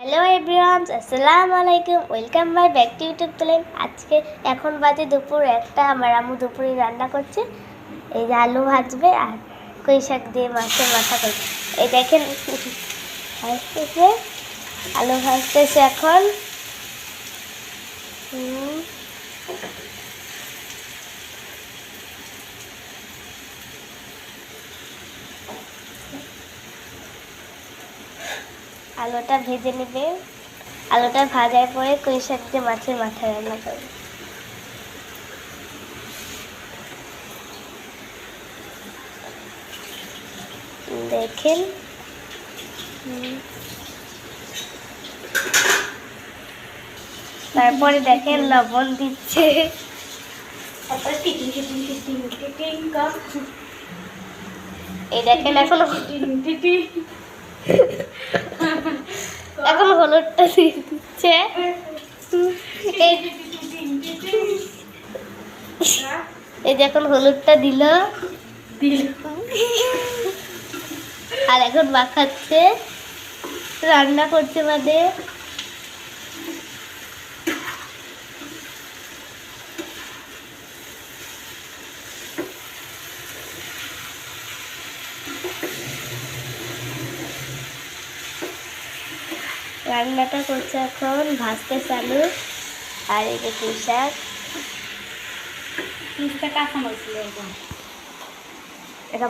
Hello everyone, আসসালামু আলাইকুম। Welcome by back to YouTube channel. আজকে এখন বাজে দুপুর একটা। আমার আম্মু দুপুরে রান্না করছে। এই যে আলু ভাজবে আর কই শাক দিয়ে মাছের মাথা করবে। এই দেখেন ভাজতেছে, আলু ভাজতেছে এখন। আলুটা ভেজে নেবে। আলুটা ভাজার পরে কই শাক দিয়ে মাছের মাথা রান্না করবে। দেখেন তারপরে দেখেন লবণ দিচ্ছে। এই দেখেন এখন এখন হলুদটা দিয়ে দিচ্ছে। এই যে এখন হলুদটা দিল আর এখন মাখাচ্ছে, রান্না করছে বাদে। রান্নাটা করছে এখন, ভাজতে চালু। আর এই যে পুঁই শাক কাঁচা মরিচ